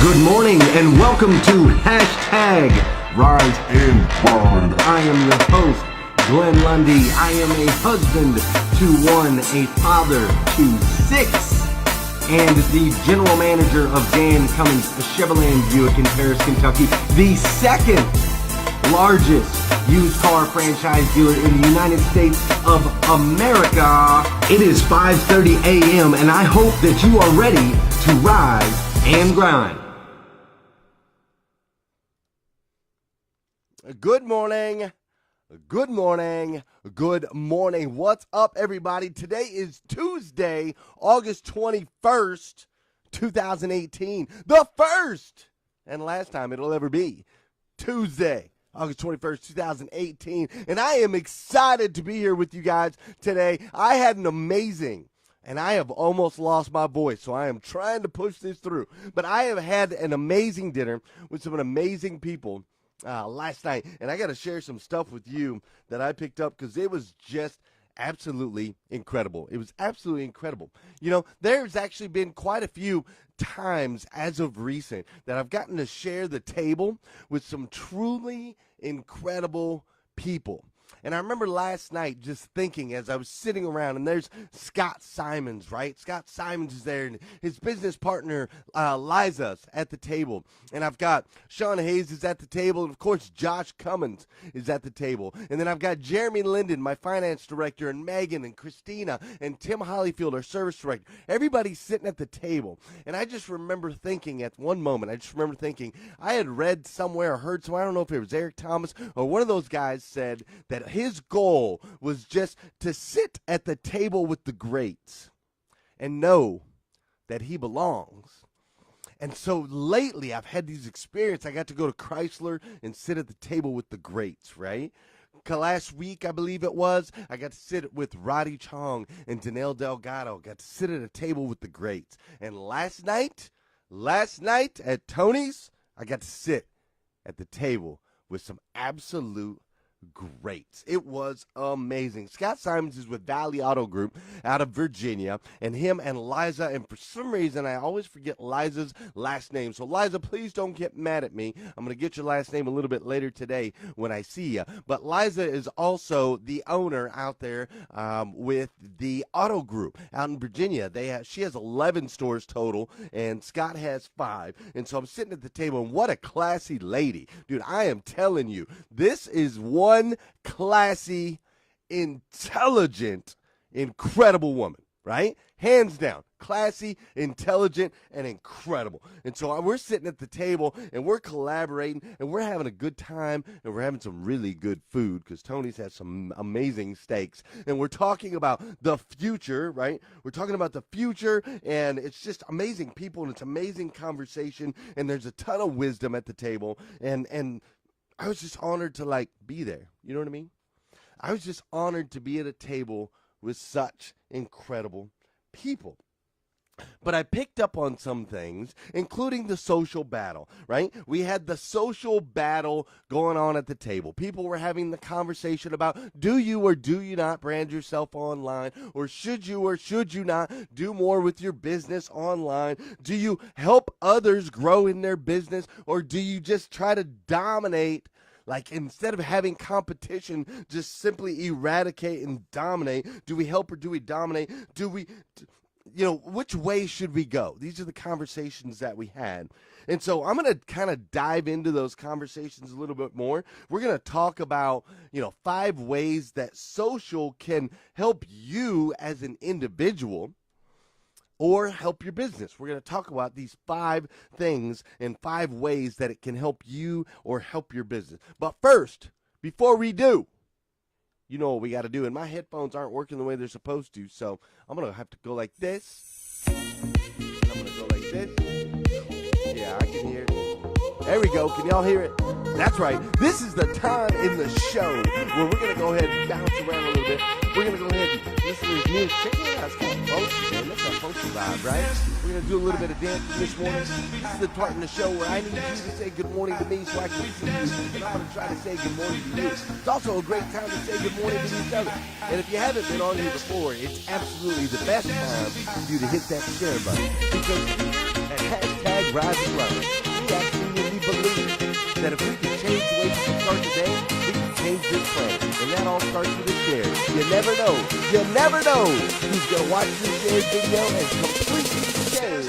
Good morning and welcome to Hashtag Rise and Grind. I am your host, Glenn Lundy. I am a husband to one, a father to six, and the general manager of Dan Cummins Chevrolet Buick in Paris, Kentucky, the second largest used car franchise dealer in the United States of America. It is 5:30 a.m. and I hope that you are ready to rise and grind. Good morning. Good morning. Good morning. What's up, everybody? Today is Tuesday, August 21st, 2018. The first and last time it'll ever be Tuesday, August 21st, 2018. And I am excited to be here with you guys today. I had an amazing, and I have almost lost my voice, so I am trying to push this through. But I have had an amazing dinner with some amazing people last night, and I got to share some stuff with you that I picked up because it was just absolutely incredible. It was absolutely incredible. You know, there's actually been quite a few times as of recent that I've gotten to share the table with some truly incredible people. And I remember last night just thinking as I was sitting around, and there's Scott Simons, right? Scott Simons is there, and his business partner, Liza's at the table. And I've got Sean Hayes is at the table, and of course, Josh Cummins is at the table. And then I've got Jeremy Linden, my finance director, and Megan, and Christina, and Tim Hollyfield, our service director. Everybody's sitting at the table. And I just remember thinking at one moment, I had read somewhere or heard somewhere, I don't know if it was Eric Thomas or one of those guys said that his goal was just to sit at the table with the greats and know that he belongs. And so lately I've had these experiences. I got to go to Chrysler and sit at the table with the greats, right? Last week, I believe it was, I got to sit with Roddy Chong and Danelle Delgado. Got to sit at a table with the greats. And last night at Tony's, I got to sit at the table with some absolute great. It was amazing. Scott Simons is with Valley Auto Group out of Virginia, and him and Liza, and for some reason I always forget Liza's last name. So Liza, please don't get mad at me. I'm going to get your last name a little bit later today when I see you. But Liza is also the owner out there with the Auto Group out in Virginia. She has 11 stores total, and Scott has 5. And so I'm sitting at the table, and what a classy lady. Dude, I am telling you, this is one classy, intelligent, incredible woman, right? Hands down, classy, intelligent, and incredible. And so we're sitting at the table, and we're collaborating, and we're having a good time, and we're having some really good food because Tony's has some amazing steaks. And we're talking about the future, right? We're talking about the future, and it's just amazing people, and it's amazing conversation, and there's a ton of wisdom at the table, and I was just honored to, be there. You know what I mean? I was just honored to be at a table with such incredible people. But I picked up on some things, including the social battle, right? We had the social battle going on at the table. People were having the conversation about, do you or do you not brand yourself online? Or should you not do more with your business online? Do you help others grow in their business? Or do you just try to dominate? Instead of having competition, just simply eradicate and dominate. Do we help or do we dominate? Which way should we go? These are the conversations that we had. And so I'm going to kind of dive into those conversations a little bit more. We're going to talk about, 5 ways that social can help you as an individual or help your business. We're going to talk about these 5 things and 5 ways that it can help you or help your business. But first, before we do, you know what we got to do. And my headphones aren't working the way they're supposed to, so I'm going to have to go like this. And I'm going to go like this. Yeah, I can hear it. There we go. Can y'all hear it? That's right. This is the time in the show where we're going to go ahead and bounce around a little bit. We're going to go ahead and listen to this music. Check it out. It's kind of funky, man. That's a funky vibe, right? We're going to do a little bit of dancing this morning. This is the part in the show where I need you to say good morning to me so I can see you. And I'm going to try to say good morning to you. It's also a great time to say good morning to each other. And if you haven't been on here before, it's absolutely the best time for you to hit that share button. Because at hashtag hashtag Rise and Grind. We absolutely believe that if we can change the way people start the day, we can change this planet. And that all starts with a share. You never know who's going to watch this shared video and completely change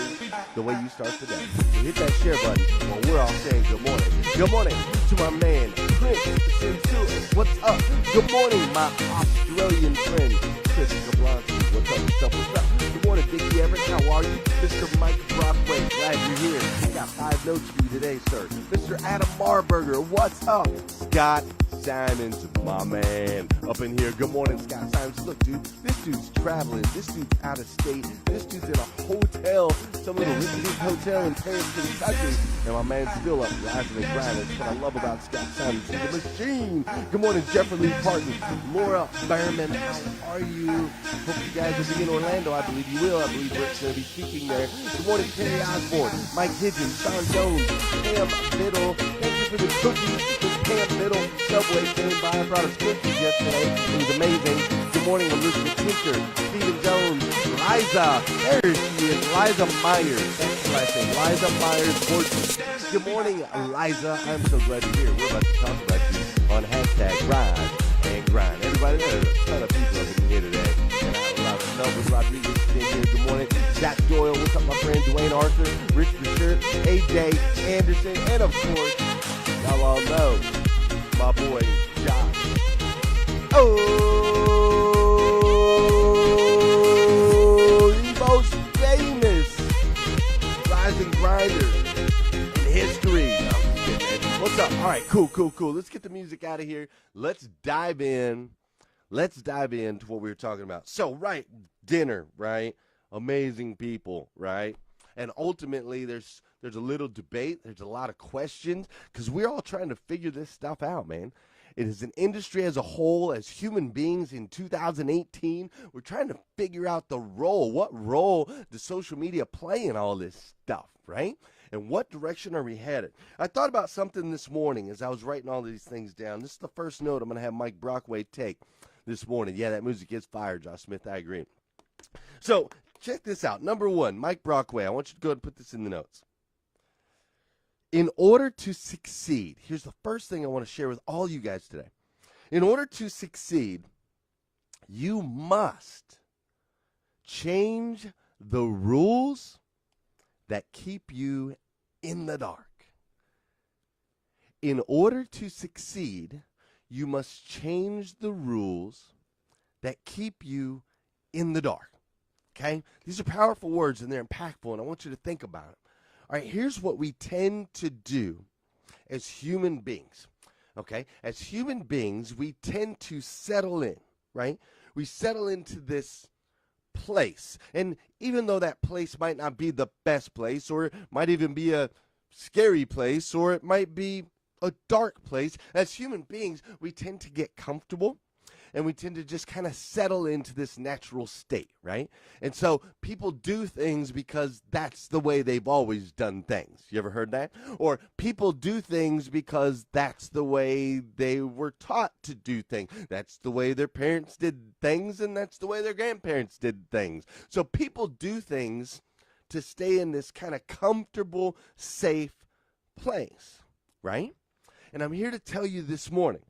the way you start the day. So hit that share button while we're all saying good morning. Good morning to my man, Chris Sensuous. What's up? Good morning, my Australian friend, Chris Gablonski. What's up, what's up, what's up? Good morning, Vicky Everett. How are you? Mr. Mike Brockway, glad you're here. I got 5 notes for you today, sir. Mr. Adam Marburger, what's up? Scott Simons, my man, up in here. Good morning, Scott Simons. Look, dude, this dude's traveling. This dude's out of state. This dude's in a hotel, some little rich hotel in Paris, Kentucky. And my man's still up, rising and grinding. That's what I love about Scott Simons. He's a machine. Good morning, Jeffrey Lee Parton. Laura Behrman, how are you? Hope you guys will be in Orlando. I believe you will. I believe Rick's going to be speaking there. Good morning, Terry Osborne, Mike Higgins, Sean Jones, Pam Biddle. Thank you for the cookies. Pam Biddle, Subway came by. I brought us cookies yesterday. It was amazing. Good morning, Elizabeth Tinker, Stephen Jones, Liza. There she is, Liza Myers. That's what I say, Liza Myers Fortune. Good morning, Liza. I'm so glad you're here. We're about to talk about you on hashtag Rise and Grind. Everybody, there's a ton of people up in here today. And I love it. Melvin Rodriguez in here. Good morning. Zach Doyle. What's up, my friend? Dwayne Arthur, Rich Bashir, AJ Anderson, and of course, y'all all know my boy Josh. The most famous rising grinder in history. No, I'm just kidding, man. What's up? All right, cool. Let's get the music out of here. Let's dive in. Let's dive into what we were talking about. So, right, dinner, right? Amazing people, right? And ultimately, there's a little debate. There's a lot of questions because we're all trying to figure this stuff out, man. It is an industry as a whole, as human beings in 2018. We're trying to figure out the role. What role does social media play in all this stuff, right? And what direction are we headed? I thought about something this morning as I was writing all these things down. This is the first note I'm going to have Mike Brockway take this morning. Yeah, that music is fire, Josh Smith. I agree. So check this out. Number 1, Mike Brockway. I want you to go ahead and put this in the notes. In order to succeed, here's the first thing I want to share with all you guys today. In order to succeed, you must change the rules that keep you in the dark. In order to succeed, you must change the rules that keep you in the dark. Okay? These are powerful words and they're impactful, and I want you to think about it. All right, here's what we tend to do as human beings. Okay? As human beings, we tend to settle in, right? We settle into this place. And even though that place might not be the best place, or it might even be a scary place, or it might be a dark place, as human beings, we tend to get comfortable. And we tend to just kind of settle into this natural state, right? And so people do things because that's the way they've always done things. You ever heard that? Or people do things because that's the way they were taught to do things. That's the way their parents did things, and that's the way their grandparents did things. So people do things to stay in this kind of comfortable, safe place, right? And I'm here to tell you this morning,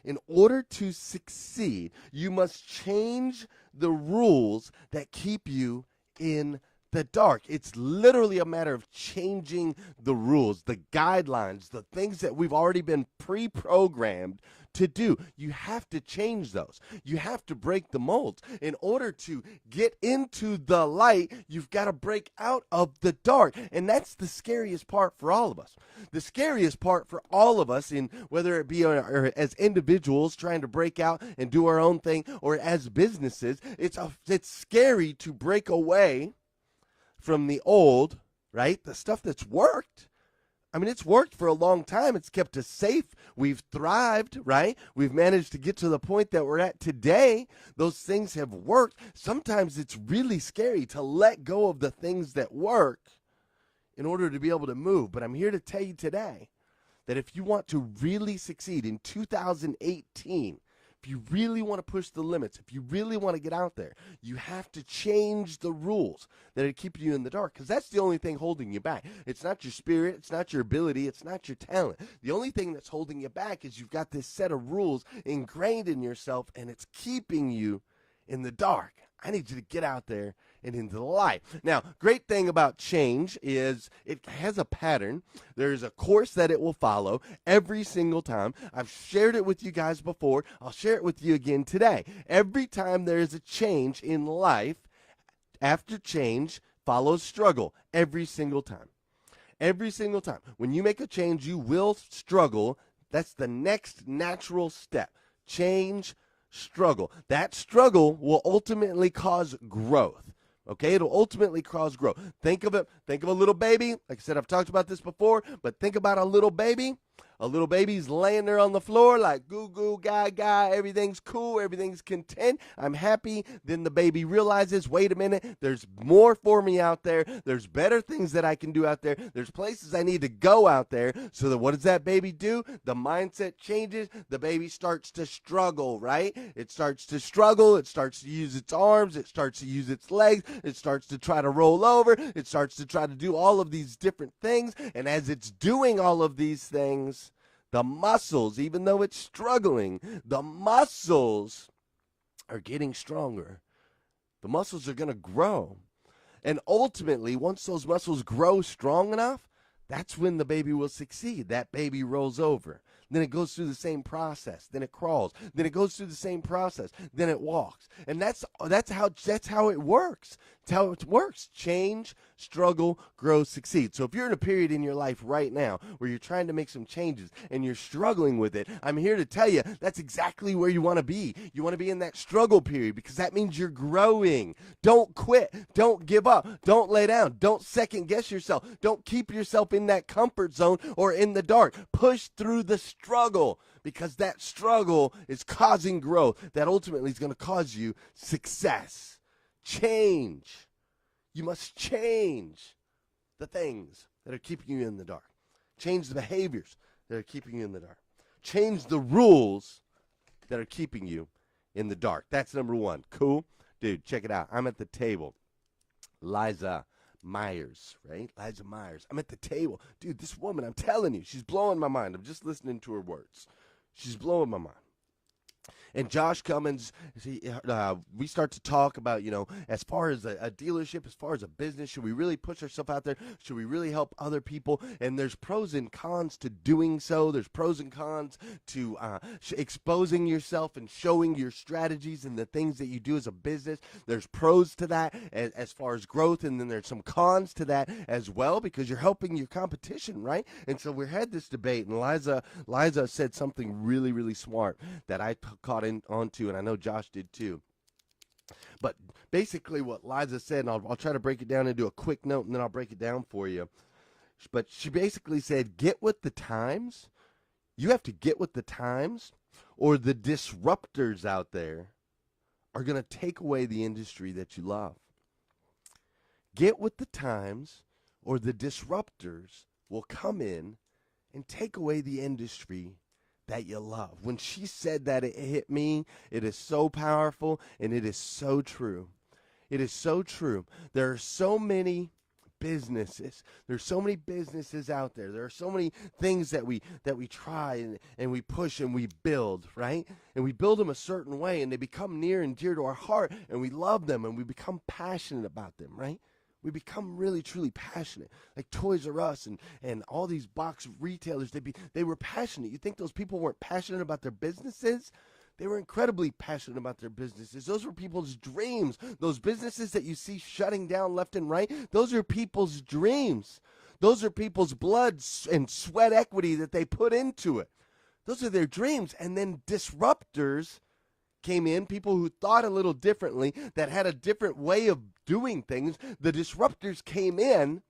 in order to succeed, you must change the rules that keep you in the dark. It's literally a matter of changing the rules, the guidelines, the things that we've already been pre-programmed to do. You have to change those. You have to break the molds. In order to get into the light, you've got to break out of the dark. And that's the scariest part for all of us. The scariest part for all of us, in whether it be as individuals trying to break out and do our own thing, or as businesses, it's scary to break away from the old, right? The stuff that's worked. I mean, it's worked for a long time. It's kept us safe. We've thrived, right? We've managed to get to the point that we're at today. Those things have worked. Sometimes it's really scary to let go of the things that work in order to be able to move. But I'm here to tell you today that if you want to really succeed in 2018, if if you really want to push the limits, if you really want to get out there, you have to change the rules that are keeping you in the dark, because that's the only thing holding you back. It's not your spirit, it's not your ability, it's not your talent. The only thing that's holding you back is you've got this set of rules ingrained in yourself, and it's keeping you in the dark. I need you to get out there and into the light. Now, great thing about change is it has a pattern. There's a course that it will follow every single time. I've shared it with you guys before. I'll share it with you again today. Every time there is a change in life, after change follows struggle. Every single time. Every single time. When you make a change, you will struggle. That's the next natural step. Change, struggle. That struggle will ultimately cause growth. Okay, it'll ultimately cause growth. Think of it. Think of a little baby. Like I said, I've talked about this before, but think about a little baby. A little baby's laying there on the floor like goo goo gaga, everything's cool, everything's content, I'm happy. Then the baby realizes, wait a minute, there's more for me out there. There's better things that I can do out there. There's places I need to go out there. So that what does that baby do? The mindset changes. The baby starts to struggle, right? It starts to struggle. It starts to use its arms. It starts to use its legs. It starts to try to roll over. It starts to try to do all of these different things. And as it's doing all of these things, the muscles, even though it's struggling, the muscles are getting stronger. The muscles are going to grow. And ultimately, once those muscles grow strong enough, that's when the baby will succeed. That baby rolls over. Then it goes through the same process. Then it crawls. Then it goes through the same process. Then it walks. And that's how it works. It's how it works. Change, struggle, grow, succeed. So if you're in a period in your life right now where you're trying to make some changes and you're struggling with it, I'm here to tell you that's exactly where you want to be. You want to be in that struggle period because that means you're growing. Don't quit. Don't give up. Don't lay down. Don't second guess yourself. Don't keep yourself in that comfort zone or in the dark. Push through the struggle, because that struggle is causing growth that ultimately is going to cause you success. Change. You must change the things that are keeping you in the dark. Change the behaviors that are keeping you in the dark. Change the rules that are keeping you in the dark. That's number one. Cool? Dude, check it out. I'm at the table. Liza Myers, right? Liza Myers. I'm at the table. Dude, this woman, I'm telling you, she's blowing my mind. I'm just listening to her words. She's blowing my mind. And Josh Cummins, we start to talk about, as far as a dealership, as far as a business, should we really push ourselves out there? Should we really help other people? And there's pros and cons to doing so. There's pros and cons to exposing yourself and showing your strategies and the things that you do as a business. There's pros to that as far as growth, and then there's some cons to that as well, because you're helping your competition, right? And so we had this debate, and Liza said something really, really smart that I caught onto, and I know Josh did too. But basically what Liza said, and I'll try to break it down into a quick note, and then I'll break it down for you. But she basically said, get with the times. You have to get with the times, or the disruptors out there are going to take away the industry that you love. Get with the times, or the disruptors will come in and take away the industry that you love. When she said that, it hit me. It is so powerful, and it is so true. It is so true. There are so many businesses. There's so many businesses out there. There are so many things that we try and we push and we build, right? And we build them a certain way, and they become near and dear to our heart, and we love them, and we become passionate about them, right? We become really, truly passionate. Like Toys R Us and all these box retailers, they were passionate. You think those people weren't passionate about their businesses? They were incredibly passionate about their businesses. Those were people's dreams. Those businesses that you see shutting down left and right, those are people's dreams. Those are people's blood and sweat equity that they put into it. Those are their dreams. And then disruptors came in, people who thought a little differently, that had a different way of doing things. The disruptors came in,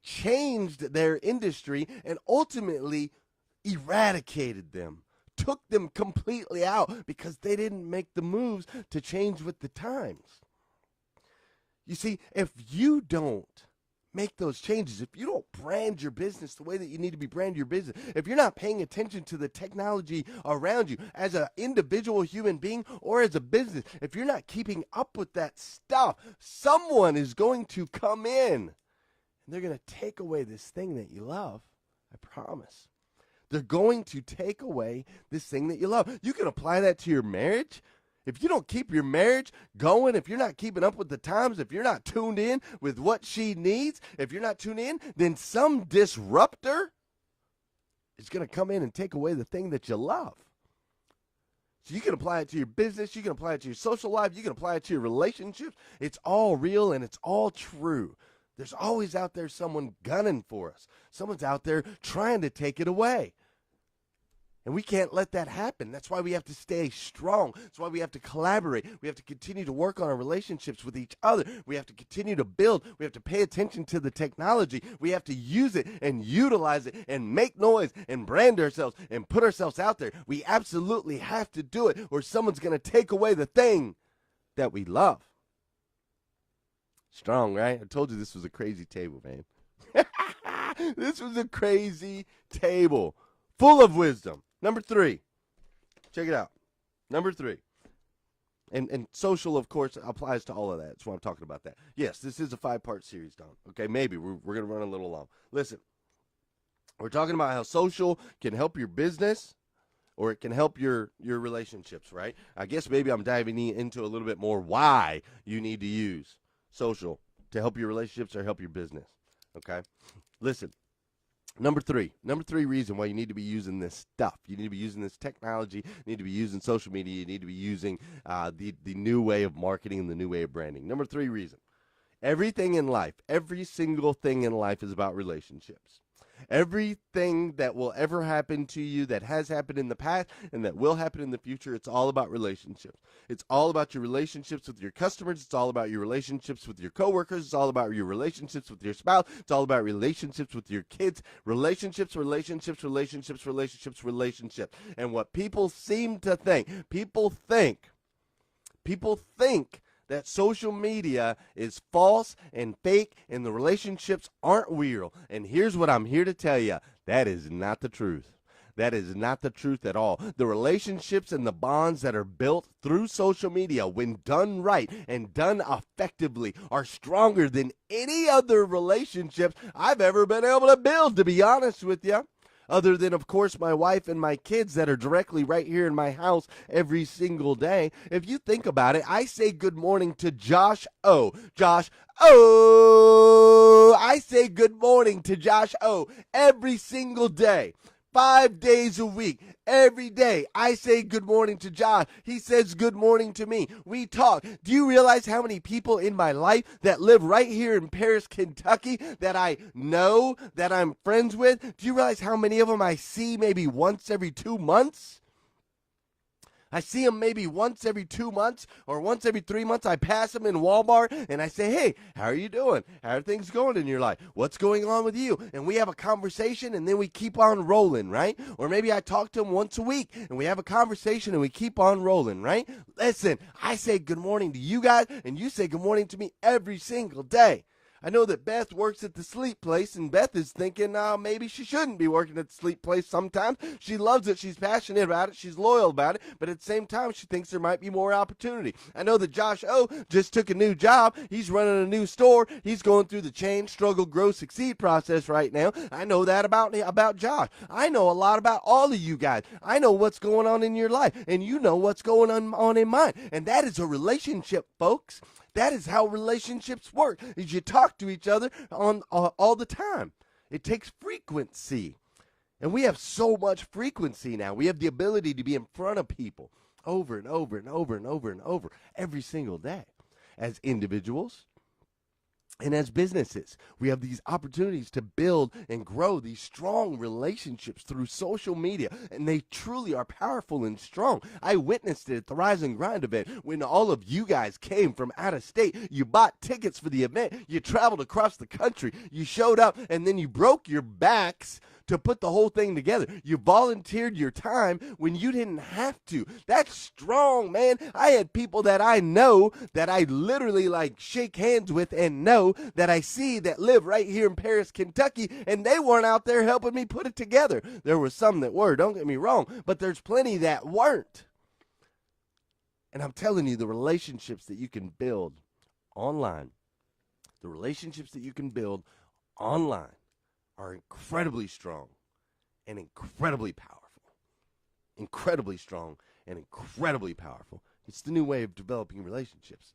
changed their industry, and ultimately eradicated them, took them completely out, because they didn't make the moves to change with the times. You see, if you don't make those changes, if you don't brand your business the way that you need to be brand your business, if you're not paying attention to the technology around you as an individual human being or as a business, if you're not keeping up with that stuff, someone is going to come in and they're going to take away this thing that you love. I promise. They're going to take away this thing that you love. You can apply that to your marriage. If you don't keep your marriage going, if you're not keeping up with the times, if you're not tuned in with what she needs, if you're not tuned in, then some disruptor is going to come in and take away the thing that you love. So you can apply it to your business. You can apply it to your social life. You can apply it to your relationships. It's all real and it's all true. There's always out there someone gunning for us. Someone's out there trying to take it away. And we can't let that happen. That's why we have to stay strong. That's why we have to collaborate. We have to continue to work on our relationships with each other. We have to continue to build. We have to pay attention to the technology. We have to use it and utilize it and make noise and brand ourselves and put ourselves out there. We absolutely have to do it or someone's going to take away the thing that we love. Strong, right? I told you this was a crazy table, man. This was a crazy table full of wisdom. Number 3, check it out. Number 3, and social, of course, applies to all of that. That's why I'm talking about that. Yes, this is a 5-part series, Don. Okay, maybe we're going to run a little long. Listen, we're talking about how social can help your business or it can help your relationships, right? I guess maybe I'm diving into a little bit more why you need to use social to help your relationships or help your business, okay? Listen. Number 3 reason why you need to be using this stuff. You need to be using this technology. You need to be using social media. You need to be using the new way of marketing and the new way of branding. Number 3 reason. Everything in life, every single thing in life is about relationships. Everything that will ever happen to you that has happened in the past and that will happen in the future, it's all about relationships. It's all about your relationships with your customers. It's all about your relationships with your coworkers. It's all about your relationships with your spouse. It's all about relationships with your kids. Relationships. And what people seem to think, people think that social media is false and fake and the relationships aren't real. And here's what I'm here to tell you. That is not the truth. That is not the truth at all. The relationships and the bonds that are built through social media, when done right and done effectively, are stronger than any other relationships I've ever been able to build, to be honest with you. Other than, of course, my wife and my kids that are directly right here in my house every single day. If you think about it, I say good morning to Josh O. Josh O. I say good morning to Josh O. every single day. 5 days a week, every day, I say good morning to Josh. He says good morning to me. We talk. Do you realize how many people in my life that live right here in Paris, Kentucky, that I know, that I'm friends with? Do you realize how many of them I see maybe once every 2 months? I see them maybe once every 2 months or once every 3 months. I pass them in Walmart and I say, hey, how are you doing? How are things going in your life? What's going on with you? And we have a conversation and then we keep on rolling, right? Or maybe I talk to them once a week and we have a conversation and we keep on rolling, right? Listen, I say good morning to you guys and you say good morning to me every single day. I know that Beth works at the sleep place, and Beth is thinking maybe she shouldn't be working at the sleep place sometimes. She loves it. She's passionate about it. She's loyal about it. But at the same time, she thinks there might be more opportunity. I know that Josh O. just took a new job. He's running a new store. He's going through the change, struggle, grow, succeed process right now. I know that about Josh. I know a lot about all of you guys. I know what's going on in your life, and you know what's going on in mine. And that is a relationship, folks. That is how relationships work, is you talk to each other on all the time. It takes frequency. And we have so much frequency now. We have the ability to be in front of people over and over and over and over and over every single day. As individuals and as businesses, we have these opportunities to build and grow these strong relationships through social media, and they truly are powerful and strong. I witnessed it at the Rise and Grind event when all of you guys came from out of state. You bought tickets for the event. You traveled across the country. You showed up, and then you broke your backs to put the whole thing together. You volunteered your time when you didn't have to. That's strong, man. I had people that I know that I literally like shake hands with and know that I see that live right here in Paris, Kentucky, and they weren't out there helping me put it together. There were some that were, don't get me wrong, but there's plenty that weren't. And I'm telling you, the relationships that you can build online, the relationships that you can build online are incredibly strong and incredibly powerful. Incredibly strong and incredibly powerful. It's the new way of developing relationships.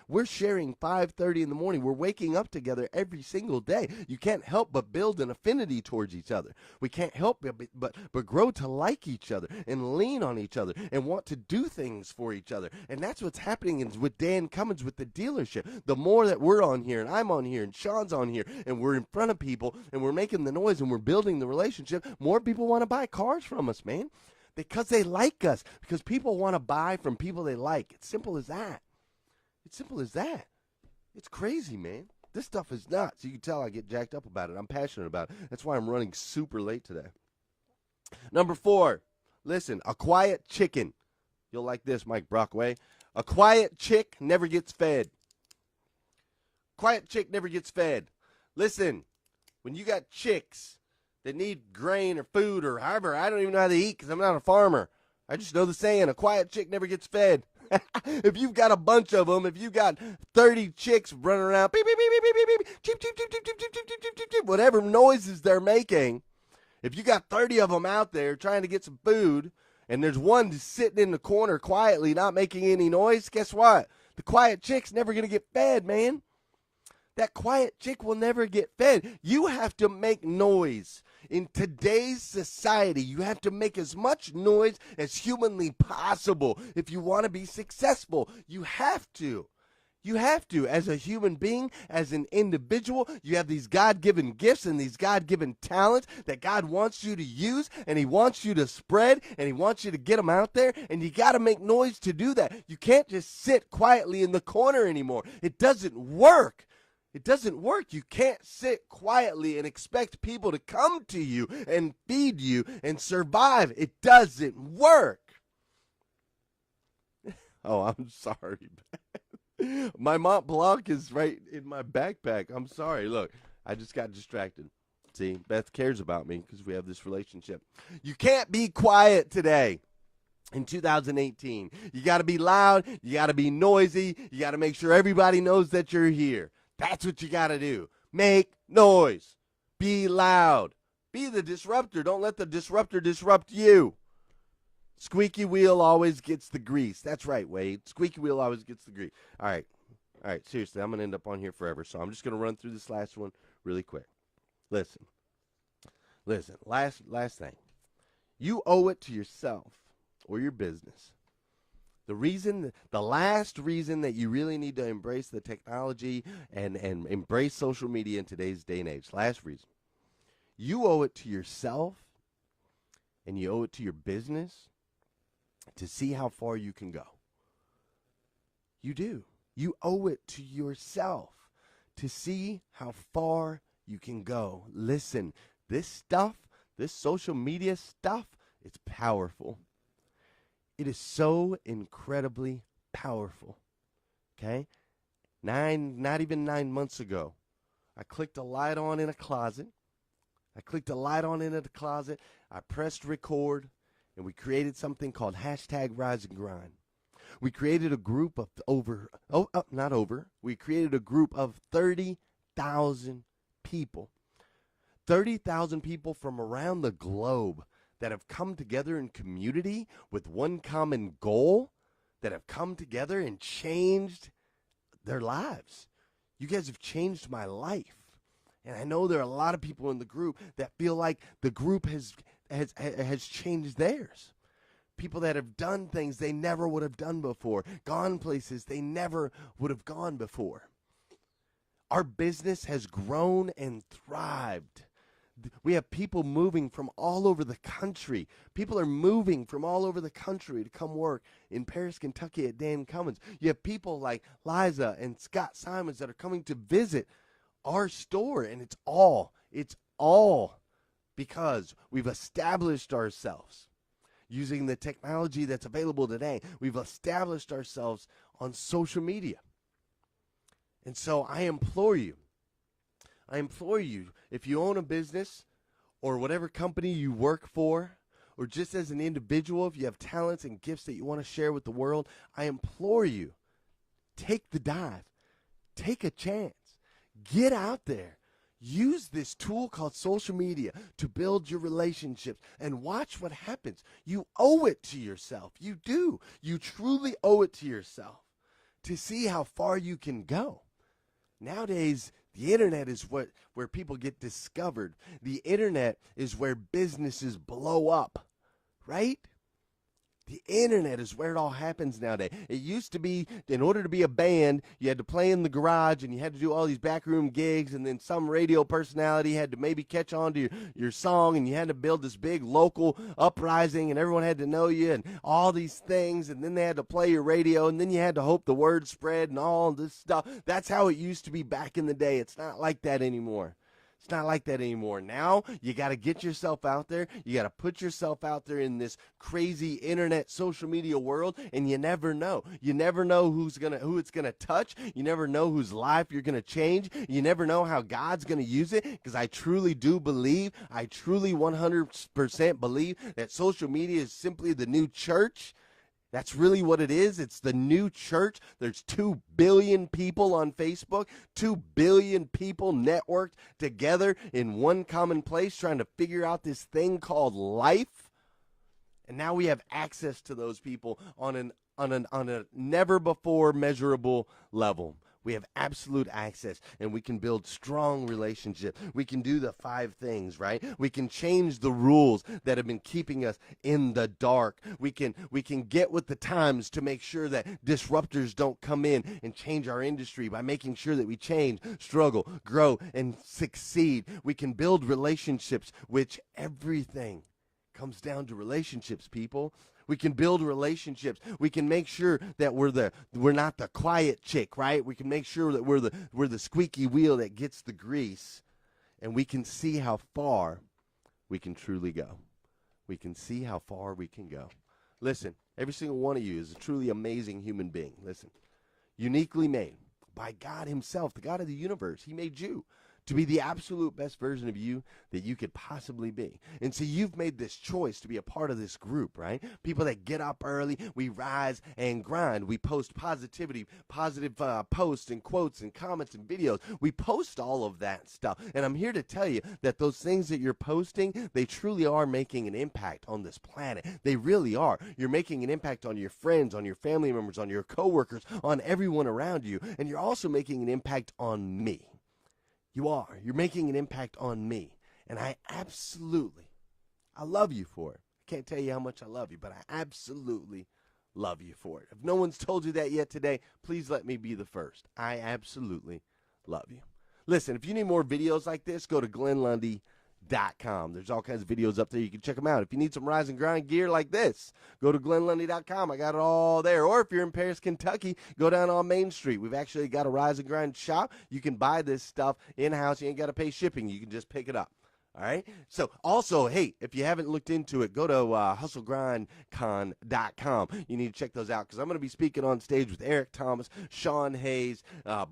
We're sharing 5:30 in the morning. We're waking up together every single day. You can't help but build an affinity towards each other. We can't help but grow to like each other and lean on each other and want to do things for each other. And that's what's happening with Dan Cummins with the dealership. The more that we're on here and I'm on here and Sean's on here and we're in front of people and we're making the noise and we're building the relationship, more people want to buy cars from us, man. Because they like us. Because people want to buy from people they like. It's simple as that. It's simple as that. It's crazy, man. This stuff is nuts. You can tell I get jacked up about it. I'm passionate about it. That's why I'm running super late today. Number 4, listen, a quiet chicken. You'll like this, Mike Brockway. A quiet chick never gets fed. Quiet chick never gets fed. Listen, when you got chicks that need grain or food or however, I don't even know how to eat because I'm not a farmer. I just know the saying, a quiet chick never gets fed. If you've got a bunch of them, if you got 30 chicks running around, beep, beep, beep, beep, beep, beep, beep, cheep, cheep, cheep, cheep, cheep, cheep, cheep, cheep, cheep, cheep, whatever noises they're making, if you got 30 of them out there trying to get some food, and there's one just sitting in the corner quietly not making any noise, guess what? The quiet chick's never going to get fed, man. That quiet chick will never get fed. You have to make noise. In today's society, you have to make as much noise as humanly possible. If you want to be successful, you have to. You have to. As a human being, as an individual, you have these God-given gifts and these God-given talents that God wants you to use, and he wants you to spread, and he wants you to get them out there, and you got to make noise to do that. You can't just sit quietly in the corner anymore. It doesn't work. It doesn't work. You can't sit quietly and expect people to come to you and feed you and survive. It doesn't work. Oh, I'm sorry. My Mont Blanc is right in my backpack. I'm sorry. Look, I just got distracted. See, Beth cares about me because we have this relationship. You can't be quiet today. In 2018, you got to be loud. You got to be noisy. You got to make sure everybody knows that you're here. That's what you got to do. Make noise. Be loud. Be the disruptor. Don't let the disruptor disrupt you. Squeaky wheel always gets the grease. That's right, Wade. Squeaky wheel always gets the grease. All right. Seriously, I'm going to end up on here forever, so I'm just going to run through this last one really quick. Listen. Last thing. You owe it to yourself or your business. The last reason that you really need to embrace the technology and embrace social media in today's day and age, last reason, you owe it to yourself and you owe it to your business to see how far you can go. You do. You owe it to yourself to see how far you can go. Listen, this stuff, this social media stuff, it's powerful. It is so incredibly powerful, okay? Not even 9 months ago, I clicked a light on in a closet. I pressed record, and we created something called #Rise and Grind. We created a group of we created a group of 30,000 people. 30,000 people from around the globe that have come together in community with one common goal, that have come together and changed their lives. You guys have changed my life. And I know there are a lot of people in the group that feel like the group has changed theirs. People that have done things they never would have done before, gone places they never would have gone before. Our business has grown and thrived. We have people moving from all over the country. People are moving from all over the country to come work in Paris, Kentucky at Dan Cummins. You have people like Liza and Scott Simons that are coming to visit our store, and it's all because we've established ourselves using the technology that's available today. We've established ourselves on social media. And so I implore you, if you own a business or whatever company you work for, or just as an individual, if you have talents and gifts that you want to share with the world, I implore you, take the dive, take a chance, get out there. Use this tool called social media to build your relationships and watch what happens. You owe it to yourself. You do. You truly owe it to yourself to see how far you can go. Nowadays, the internet is where people get discovered. The internet is where businesses blow up, right? The internet is where it all happens nowadays. It used to be, in order to be a band, you had to play in the garage and you had to do all these backroom gigs, and then some radio personality had to maybe catch on to your song, and you had to build this big local uprising, and everyone had to know you and all these things, and then they had to play your radio, and then you had to hope the word spread and all this stuff. That's how it used to be back in the day. It's not like that anymore. It's not like that anymore. Now, you got to get yourself out there. You got to put yourself out there in this crazy internet social media world, and you never know. You never know who it's going to touch. You never know whose life you're going to change. You never know how God's going to use it, because I truly do believe, I truly 100% believe that social media is simply the new church. That's really what it is. It's the new church. There's 2 billion people on Facebook, 2 billion people networked together in one common place trying to figure out this thing called life. And now we have access to those people on a never before measurable level. We have absolute access, and we can build strong relationships. We can do the 5 things, right? We can change the rules that have been keeping us in the dark. We can get with the times to make sure that disruptors don't come in and change our industry by making sure that we change, struggle, grow, and succeed. We can build relationships, which everything comes down to relationships, people. We can build relationships. We can make sure that we're not the quiet chick, right? We can make sure that we're the squeaky wheel that gets the grease, and we can see how far we can truly go. We can see how far we can go. Listen, every single one of you is a truly amazing human being. Listen, uniquely made by God himself, the God of the universe. He made you to be the absolute best version of you that you could possibly be. And so you've made this choice to be a part of this group, right? People that get up early, we rise and grind. We post positivity, positive posts and quotes and comments and videos. We post all of that stuff. And I'm here to tell you that those things that you're posting, they truly are making an impact on this planet. They really are. You're making an impact on your friends, on your family members, on your coworkers, on everyone around you. And you're also making an impact on me. You are. You're making an impact on me. And I love you for it. I can't tell you how much I love you, but I absolutely love you for it. If no one's told you that yet today, please let me be the first. I absolutely love you. Listen, if you need more videos like this, go to GlennLundy.com. There's all kinds of videos up there. You can check them out. If you need some Rise and Grind gear like this, go to GlennLundy.com. I got it all there. Or if you're in Paris, Kentucky, go down on Main Street. We've actually got a Rise and Grind shop. You can buy this stuff in-house. You ain't got to pay shipping. You can just pick it up. All right. So also, hey, if you haven't looked into it, go to hustlegrindcon.com. You need to check those out, because I'm going to be speaking on stage with Eric Thomas, Sean Hayes,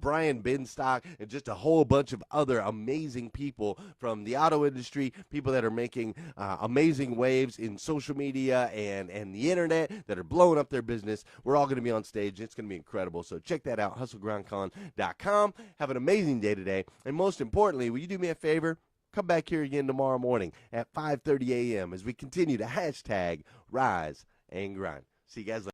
Brian Binstock, and just a whole bunch of other amazing people from the auto industry, people that are making amazing waves in social media and the internet, that are blowing up their business. We're all going to be on stage. It's going to be incredible. So check that out, hustlegrindcon.com. Have an amazing day today. And most importantly, will you do me a favor? Come back here again tomorrow morning at 5:30 a.m. as we continue to hashtag Rise and Grind. See you guys later.